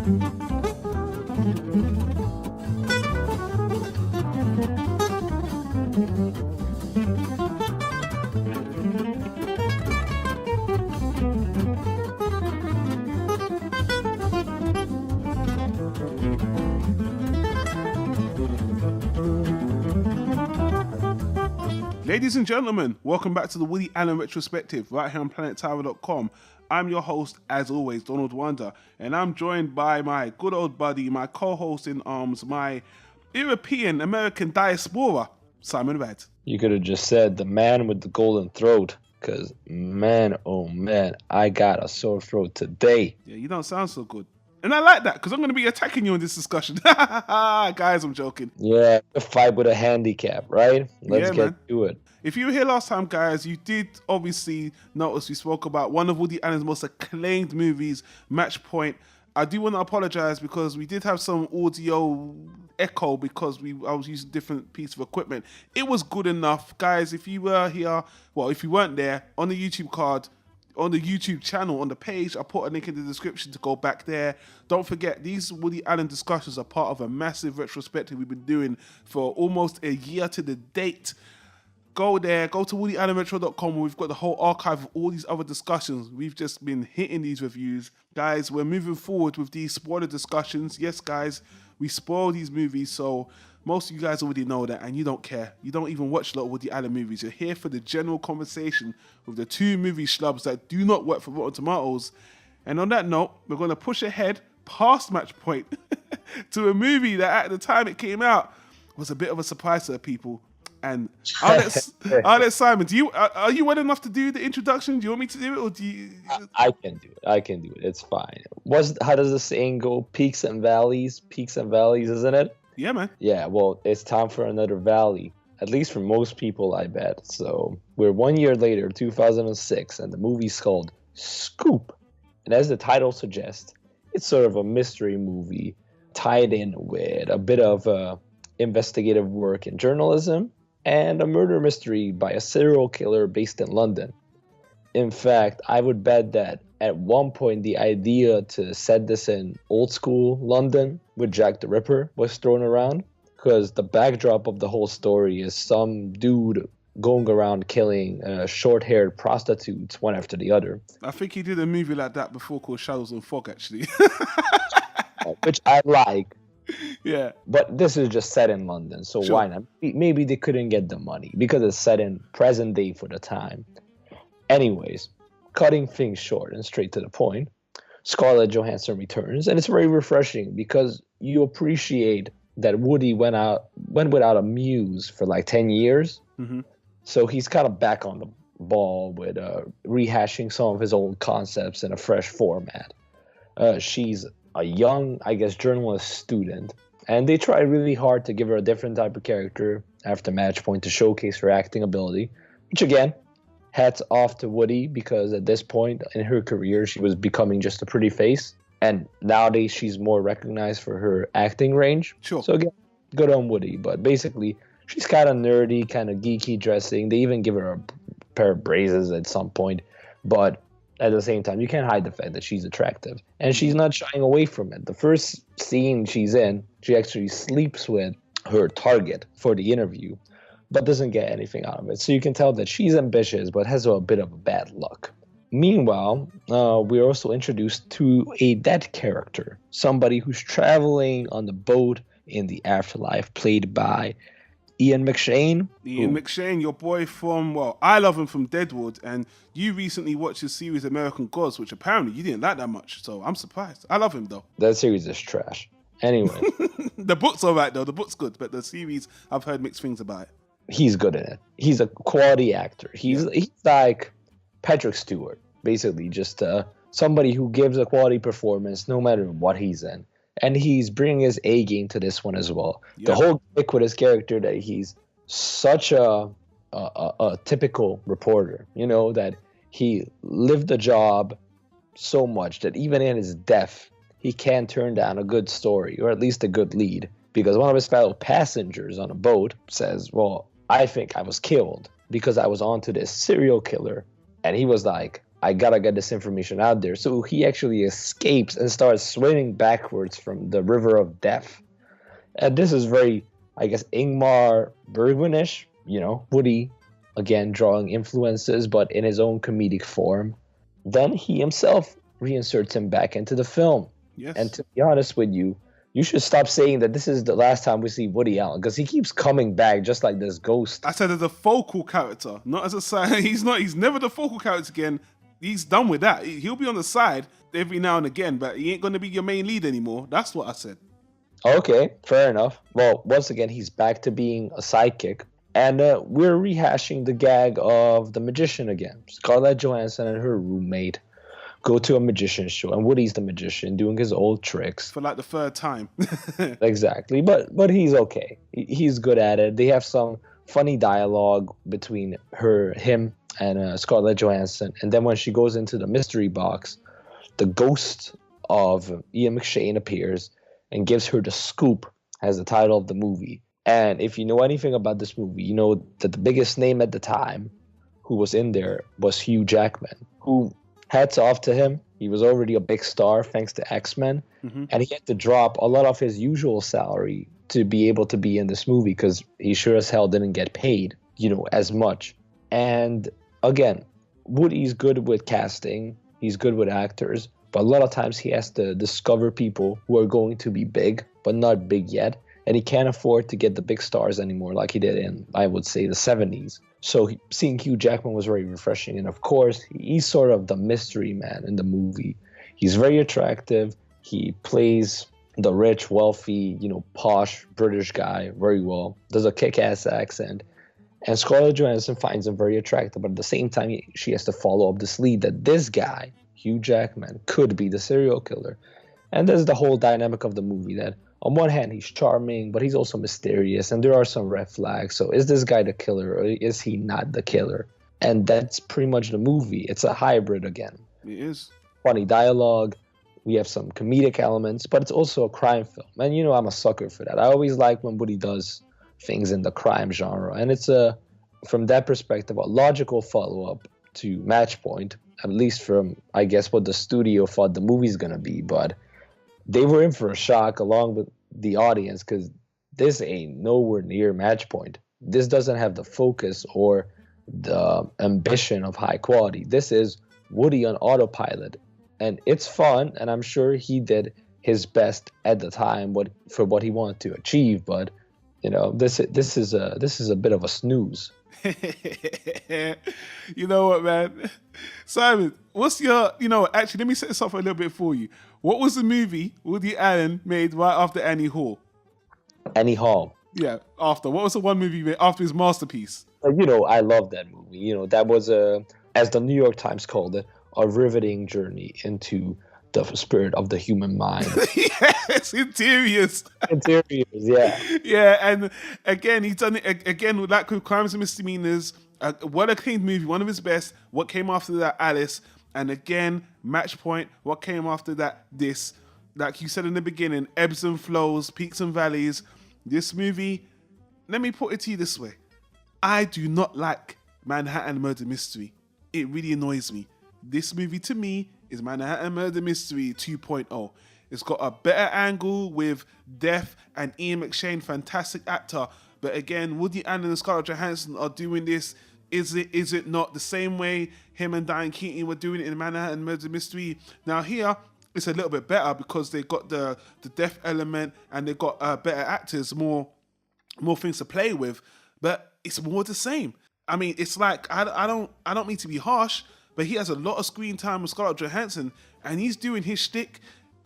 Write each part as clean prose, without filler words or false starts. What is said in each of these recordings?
Ladies and gentlemen, welcome back to the Woody Allen Retrospective right here on PlanetTyro.com. I'm your host, as always, Donald Wonder, and I'm joined by my good old buddy, my co-host in arms, my European American diaspora, Simon Rad. You could have just said the man with the golden throat, because man, oh man, I got a sore throat today. Yeah, you don't sound so good. And I like that, because I'm going to be attacking you in this discussion. Guys, I'm joking. Yeah, a fight with a handicap, right? Let's get to it. If you were here last time, guys, you did obviously notice we spoke about one of Woody Allen's most acclaimed movies, Match Point. I do want to apologize because we did have some audio echo because I was using different piece of equipment. It was good enough. Guys, if you were here, well, if you weren't there, on the YouTube card, on the YouTube channel, on the page, I put a link in the description to go back there. Don't forget, these Woody Allen discussions are part of a massive retrospective we've been doing for almost a year to the date. Go there, go to WoodyAllenRetro.com where we've got the whole archive of all these other discussions. We've just been hitting these reviews. Guys, we're moving forward with these spoiler discussions. Yes, guys, we spoil these movies, so most of you guys already know that, and you don't care. You don't even watch a lot of Woody Allen movies. You're here for the general conversation with the two movie schlubs that do not work for Rotten Tomatoes. And on that note, we're going to push ahead past Match Point to a movie that at the time it came out was a bit of a surprise to people. And I'll let Simon. Are you well enough to do the introduction? Do you want me to do it, or do you? I can do it. It's fine. How does the saying go? Peaks and valleys, isn't it? Yeah, man. Yeah. Well, it's time for another valley. At least for most people, I bet. So we're 1 year later, 2006, and the movie's called Scoop. And as the title suggests, it's sort of a mystery movie tied in with a bit of investigative work in journalism and a murder mystery by a serial killer based in London. In fact, I would bet that at one point the idea to set this in old school London with Jack the Ripper was thrown around, because the backdrop of the whole story is some dude going around killing short-haired prostitutes one after the other. I think he did a movie like that before called Shadows and Fog, actually. Which I like. Yeah. But this is just set in London, so sure. Why not? Maybe they couldn't get the money because it's set in present day for the time. Anyways, cutting things short and straight to the point, Scarlett Johansson returns, and it's very refreshing because you appreciate that Woody went without a muse for like 10 years. Mm-hmm. So he's kind of back on the ball with rehashing some of his old concepts in a fresh format. She's a young, I guess, journalist student, and they try really hard to give her a different type of character after Match Point to showcase her acting ability, which again, hats off to Woody, because at this point in her career, she was becoming just a pretty face, and nowadays she's more recognized for her acting range. Sure. So again, good on Woody, but basically, she's kind of nerdy, kind of geeky dressing. They even give her a pair of braces at some point, but at the same time, you can't hide the fact that she's attractive. And she's not shying away from it. The first scene she's in, she actually sleeps with her target for the interview, but doesn't get anything out of it. So you can tell that she's ambitious, but has a bit of a bad luck. Meanwhile, we're also introduced to a dead character, somebody who's traveling on the boat in the afterlife, played by Ian McShane. McShane, your boy from, well, I love him from Deadwood, and you recently watched his series American Gods, which apparently you didn't like that much, so I'm surprised. I love him, though. That series is trash. Anyway. The book's all right, though. The book's good, but the series, I've heard mixed things about it. He's good in it. He's a quality actor. He's like Patrick Stewart, basically, just somebody who gives a quality performance no matter what he's in. And he's bringing his A game to this one as well. Yep. The whole gimmick with his character that he's such a typical reporter, you know, that he lived the job so much that even in his death, he can't turn down a good story, or at least a good lead, because one of his fellow passengers on a boat says, well, I think I was killed because I was onto this serial killer. And he was like, I gotta get this information out there. So he actually escapes and starts swimming backwards from the river of death. And this is very, I guess, Ingmar Bergman-ish, Woody, again, drawing influences, but in his own comedic form. Then he himself reinserts him back into the film. Yes. And to be honest with you, you should stop saying that this is the last time we see Woody Allen, because he keeps coming back just like this ghost. I said as a focal character, not as a side. He's never the focal character again. He's done with that. He'll be on the side every now and again, but he ain't going to be your main lead anymore. That's what I said. Okay, fair enough. Well, once again, he's back to being a sidekick. And we're rehashing the gag of the magician again. Scarlett Johansson and her roommate go to a magician show, and Woody's the magician doing his old tricks. For like the third time. Exactly, but he's okay. He's good at it. They have some funny dialogue between him, and Scarlett Johansson. And then when she goes into the mystery box, the ghost of Ian McShane appears and gives her the scoop as the title of the movie. And if you know anything about this movie, you know that the biggest name at the time who was in there was Hugh Jackman, who, hats off to him, he was already a big star thanks to X-Men, and he had to drop a lot of his usual salary to be able to be in this movie because he sure as hell didn't get paid, as much. And again, Woody's good with casting, he's good with actors, but a lot of times he has to discover people who are going to be big, but not big yet. And he can't afford to get the big stars anymore like he did in, I would say, the 70s. So seeing Hugh Jackman was very refreshing. And of course, he's sort of the mystery man in the movie. He's very attractive. He plays the rich, wealthy, posh British guy very well. Does a kick-ass accent. And Scarlett Johansson finds him very attractive. But at the same time, she has to follow up this lead that this guy, Hugh Jackman, could be the serial killer. And that's the whole dynamic of the movie, that on one hand, he's charming, but he's also mysterious, and there are some red flags. So is this guy the killer, or is he not the killer? And that's pretty much the movie. It's a hybrid again. It is. Funny dialogue. We have some comedic elements, but it's also a crime film. And, I'm a sucker for that. I always like when Woody does things in the crime genre. And it's, from that perspective, a logical follow-up to Match Point, at least from, I guess, what the studio thought the movie's going to be. But they were in for a shock along with the audience, because this ain't nowhere near Match Point. This doesn't have the focus or the ambition of high quality. This is Woody on autopilot, and it's fun, and I'm sure he did his best at the time for what he wanted to achieve. But this is a bit of a snooze. You know what, man? Simon, what's your, actually, let me set this up a little bit for you. What was the movie Woody Allen made right after Annie Hall? Annie Hall. Yeah, after. What was the one movie he made after his masterpiece? I love that movie. That was, as the New York Times called it, a riveting journey into the spirit of the human mind. Yes, Interiors. Interiors, yeah. Yeah, and again, he's done it again with Crimes and Misdemeanors. What a clean movie, one of his best. What came after that, Alice. And again, Match Point. What came after that, this. Like you said in the beginning, ebbs and flows, peaks and valleys. This movie, let me put it to you this way. I do not like Manhattan Murder Mystery. It really annoys me. This movie, to me, is Manhattan Murder Mystery 2.0. It's got a better angle with Death and Ian McShane, fantastic actor. But again, Woody Allen and Scarlett Johansson are doing this. Is it not the same way him and Diane Keaton were doing it in Manhattan Murder Mystery? Now here, it's a little bit better because they got the death element and they got better actors, more things to play with. But it's more the same. I mean, it's like I don't mean to be harsh, but he has a lot of screen time with Scarlett Johansson, and he's doing his shtick.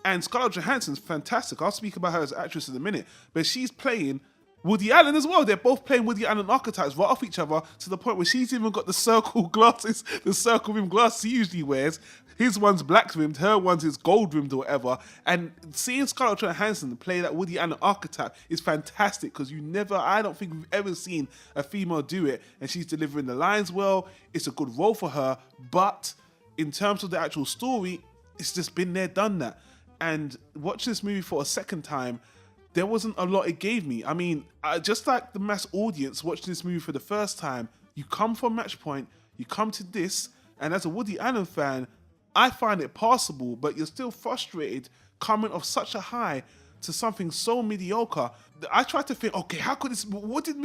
And Scarlett Johansson's fantastic. I'll speak about her as an actress in a minute, but she's playing Woody Allen as well. They're both playing Woody Allen archetypes right off each other to the point where she's even got the circle glasses, the circle rimmed glasses he usually wears. His one's black rimmed, her one's is gold rimmed or whatever. And seeing Scarlett Johansson play that Woody Allen archetype is fantastic because I don't think we've ever seen a female do it. And she's delivering the lines well. It's a good role for her. But in terms of the actual story, it's just been there, done that. And watching this movie for a second time, there wasn't a lot it gave me. I mean, just like the mass audience watching this movie for the first time, you come from Match Point, you come to this, And as a Woody Allen fan, I find it possible, but you're still frustrated coming off such a high to something so mediocre. I tried to think, okay, how could this? What did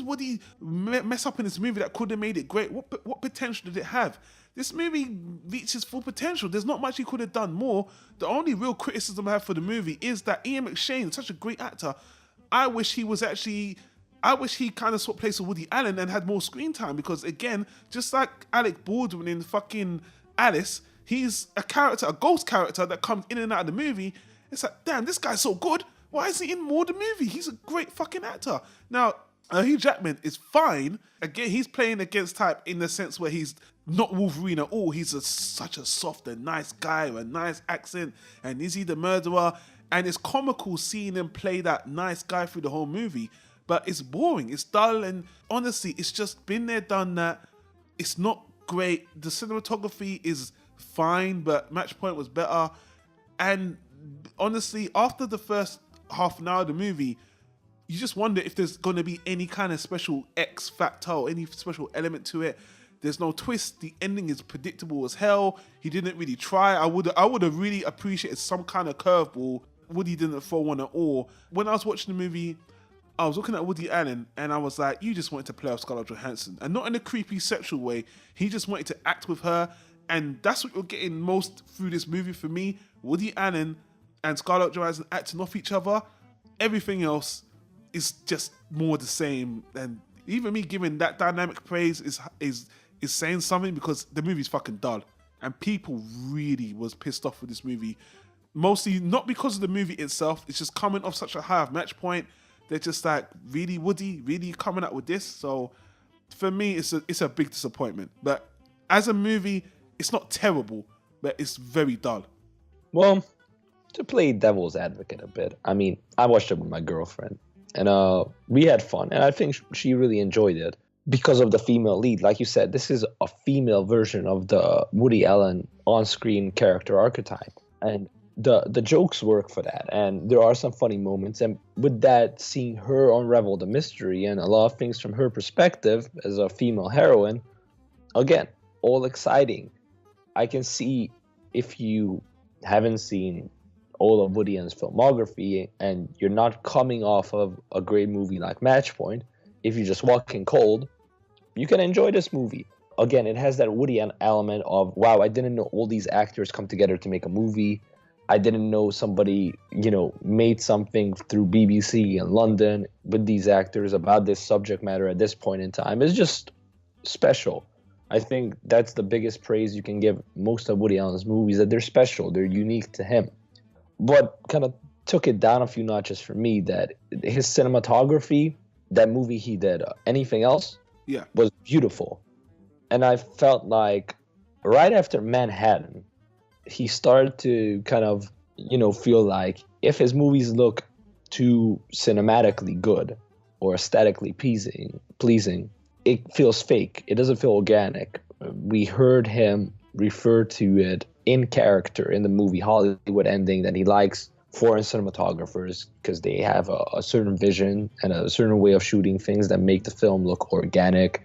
Woody mess up in this movie that could have made it great? What potential did it have? This movie reaches full potential. There's not much he could have done more. The only real criticism I have for the movie is that Ian McShane, such a great actor, I wish he kind of swapped place with Woody Allen and had more screen time, because again, just like Alec Baldwin in fucking Alice, he's a character, a ghost character that comes in and out of the movie. It's like, damn, this guy's so good. Why is he in more of the movie? He's a great fucking actor. Now, Hugh Jackman is fine. Again, he's playing against type in the sense where he's not Wolverine at all. He's such a soft and nice guy with a nice accent. And is he the murderer? And it's comical seeing him play that nice guy through the whole movie. But it's boring. It's dull. And honestly, it's just been there, done that. It's not great. The cinematography is fine, but Match Point was better. And honestly, after the first half an hour of the movie, you just wonder if there's going to be any kind of special X factor or any special element to it. There's no twist. The ending is predictable as hell. He didn't really try. I would have really appreciated some kind of curveball. Woody didn't throw one at all. When I was watching the movie, I was looking at Woody Allen and I was like, you just wanted to play off Scarlett Johansson. And not in a creepy sexual way. He just wanted to act with her. And that's what you're getting most through this movie for me. Woody Allen and Scarlett Johansson acting off each other. Everything else is just more the same. And even me giving that dynamic praise is saying something, because the movie's fucking dull. And people really was pissed off with this movie. Mostly not because of the movie itself. It's just coming off such a high of Match Point. They're just like, really, Woody, really coming up with this? So for me, it's a big disappointment. But as a movie, it's not terrible, but it's very dull. Well, to play devil's advocate a bit, I mean, I watched it with my girlfriend, and we had fun, and I think she really enjoyed it because of the female lead. Like you said, this is a female version of the Woody Allen on-screen character archetype, and the jokes work for that, and there are some funny moments, and with that, seeing her unravel the mystery and a lot of things from her perspective as a female heroine, again, all exciting. I can see, if you haven't seen all of Woody Allen's filmography and you're not coming off of a great movie like Match Point, if you're just walking cold, you can enjoy this movie. Again, it has that Woody Allen element of, wow, I didn't know all these actors come together to make a movie. I didn't know somebody, made something through BBC in London with these actors about this subject matter at this point in time. It's just special. I think that's the biggest praise you can give most of Woody Allen's movies, that they're special, they're unique to him. What kind of took it down a few notches for me, that his cinematography, that movie he did, Anything Else, was beautiful. And I felt like right after Manhattan, he started to kind of, feel like if his movies look too cinematically good or aesthetically pleasing, it feels fake. It doesn't feel organic. We heard him refer to it in character in the movie Hollywood Ending, that he likes foreign cinematographers because they have a certain vision and a certain way of shooting things that make the film look organic.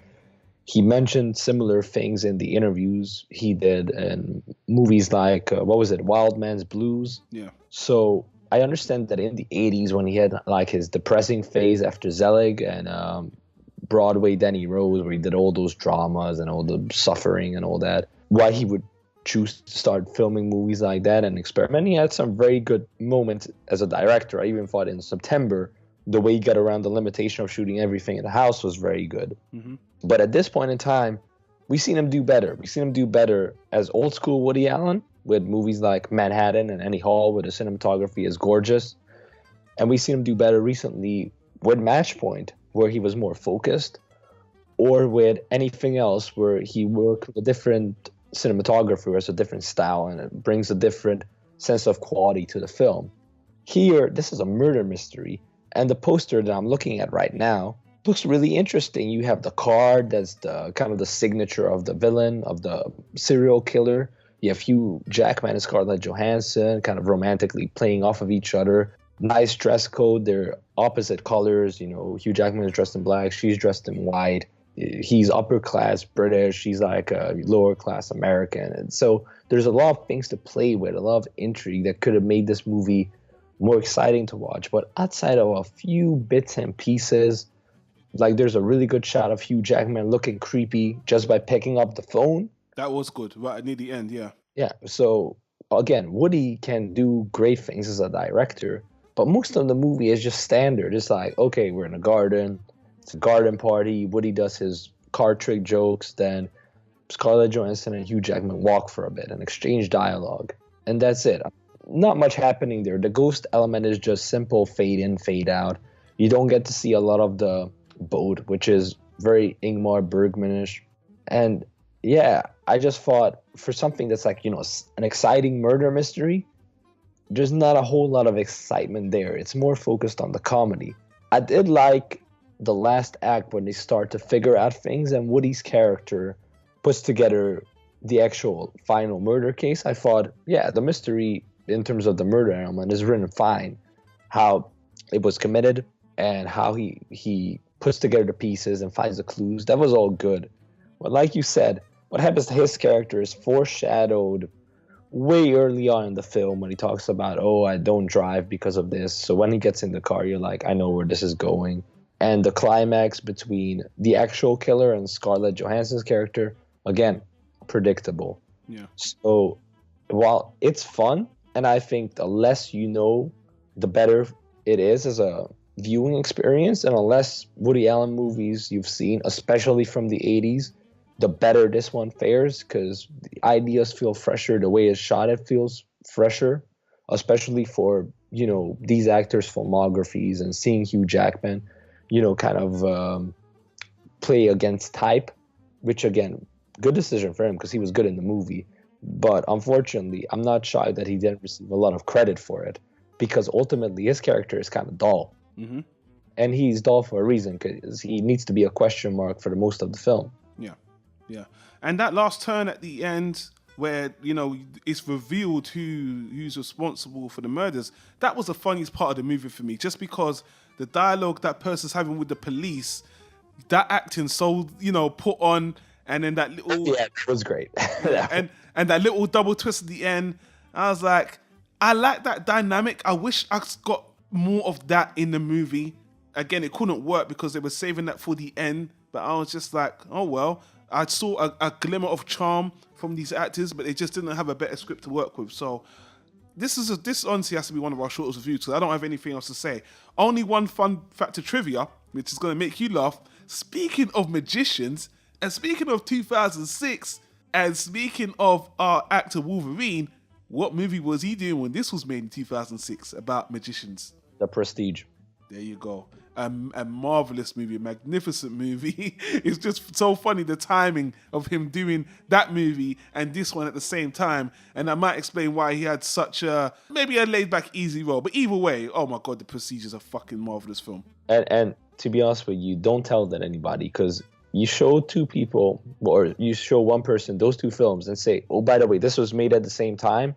He mentioned similar things in the interviews he did in movies like, Wild Man's Blues? Yeah. So I understand that in the 80s, when he had like his depressing phase after Zelig and Broadway Danny Rose, where he did all those dramas and all the suffering and all that, why he would choose to start filming movies like that and experiment. He had some very good moments as a director. I even thought in September, the way he got around the limitation of shooting everything in the house was very good. Mm-hmm. But at this point in time, we've seen him do better. We've seen him do better as old school Woody Allen with movies like Manhattan and Annie Hall, where the cinematography is gorgeous. And we've seen him do better recently with Match Point, where he was more focused, or with Anything Else, where he worked with a different cinematographer, has a different style, and it brings a different sense of quality to the film. Here, this is a murder mystery, and the poster that I'm looking at right now looks really interesting. You have the card that's the kind of the signature of the villain, of the serial killer. You have Hugh Jackman and Scarlett Johansson kind of romantically playing off of each other. Nice dress code. They're opposite colors. Hugh Jackman is dressed in black. She's dressed in white. he's upper class British, he's like a lower class American, and so there's a lot of things to play with, a lot of intrigue that could have made this movie more exciting to watch. But outside of a few bits and pieces, like there's a really good shot of Hugh Jackman looking creepy just by picking up the phone. That was good, right near the end, yeah. Yeah, so again, Woody can do great things as a director, but most of the movie is just standard. It's like, okay, we're in a garden, it's a garden party, Woody does his card trick jokes, then Scarlett Johansson and Hugh Jackman walk for a bit and exchange dialogue, and that's it. Not much happening there. The ghost element is just simple fade in, fade out. You don't get to see a lot of the boat, which is very Ingmar Bergman-ish. And yeah, I just thought for something that's like, you know, an exciting murder mystery, there's not a whole lot of excitement there. It's more focused on the comedy. I did like the last act when they start to figure out things and Woody's character puts together the actual final murder case. I thought, yeah, the mystery in terms of the murder element is written fine. How it was committed and how he puts together the pieces and finds the clues, that was all good. But like you said, what happens to his character is foreshadowed way early on in the film when he talks about, oh, I don't drive because of this. So when he gets in the car, you're like, I know where this is going. And the climax between the actual killer and Scarlett Johansson's character, again, predictable. Yeah. So while it's fun, and I think the less you know, the better it is as a viewing experience, and the less Woody Allen movies you've seen, especially from the 80s, the better this one fares, because the ideas feel fresher, the way it's shot, it feels fresher, especially for, you know, these actors' filmographies and seeing Hugh Jackman, you know, kind of play against type, which again, good decision for him because he was good in the movie. But unfortunately, I'm not shocked that he didn't receive a lot of credit for it, because ultimately his character is kind of dull. Mm-hmm. And he's dull for a reason, because he needs to be a question mark for the most of the film. Yeah, yeah. And that last turn at the end where, you know, it's revealed who's responsible for the murders, that was the funniest part of the movie for me, just because the dialogue that person's having with the police, that acting so, you know, put on, and then that little... Yeah, it was great. and that little double twist at the end, I was like, I like that dynamic. I wish I got more of that in the movie. Again, it couldn't work because they were saving that for the end, but I was just like, oh well. I saw a glimmer of charm from these actors, but they just didn't have a better script to work with. So this honestly has to be one of our shortest reviews, because I don't have anything else to say. Only one fun fact of trivia, which is going to make you laugh. Speaking of magicians, and speaking of 2006, and speaking of our actor Wolverine, what movie was he doing when this was made in 2006 about magicians? The Prestige. There you go. A marvelous movie, a magnificent movie. It's just so funny, the timing of him doing that movie and this one at the same time. And I might explain why he had such maybe a laid back, easy role. But either way, oh my God, The Prestige is a fucking marvelous film. And to be honest with you, don't tell that anybody, because you show two people, or you show one person those two films and say, oh, by the way, this was made at the same time.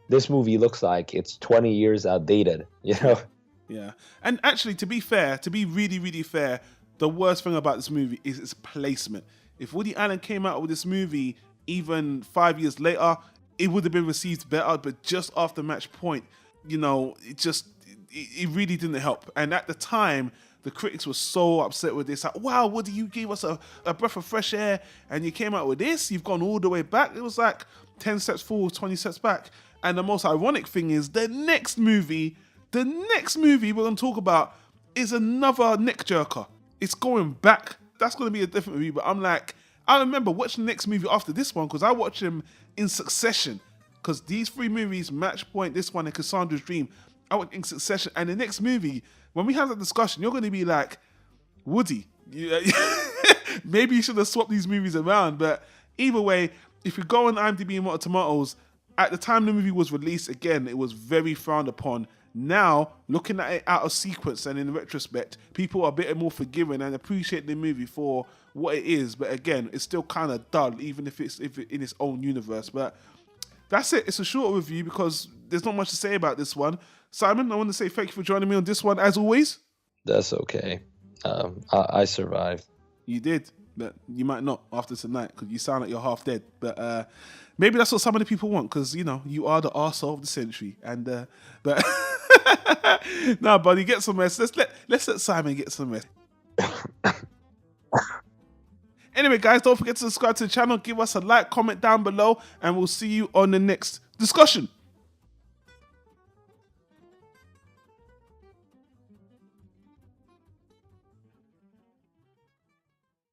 This movie looks like it's 20 years outdated, you know? Yeah. And actually, to be fair, to be really, really fair, the worst thing about this movie is its placement. If Woody Allen came out with this movie even 5 years later, it would have been received better. But just after Match Point, you know, it really didn't help. And at the time, the critics were so upset with this. Like, wow, Woody, you gave us a breath of fresh air and you came out with this? You've gone all the way back? It was like 10 steps forward, 20 steps back. And the most ironic thing is the next movie we're going to talk about is another neck jerker. It's going back. That's going to be a different movie. But I'm like, I remember watching the next movie after this one, because I watched them in succession. Because these three movies, Match Point, this one, and Cassandra's Dream, I went in succession. And the next movie, when we have that discussion, you're going to be like, Woody, maybe you should have swapped these movies around. But either way, if you go on IMDb and Rotten Tomatoes, at the time the movie was released, again, it was very frowned upon. Now, looking at it out of sequence and in retrospect, people are a bit more forgiving and appreciate the movie for what it is. But again, it's still kind of dull, even if it's in its own universe. But that's it. It's a short review because there's not much to say about this one. Simon, I want to say thank you for joining me on this one, as always. That's okay. I survived. You did. But you might not after tonight because you sound like you're half dead. But maybe that's what some of the people want because, you know, you are the arsehole of the century. And but no, buddy, get some rest. Let's let Simon get some rest. Anyway, guys, don't forget to subscribe to the channel. Give us a like, comment down below, and we'll see you on the next discussion.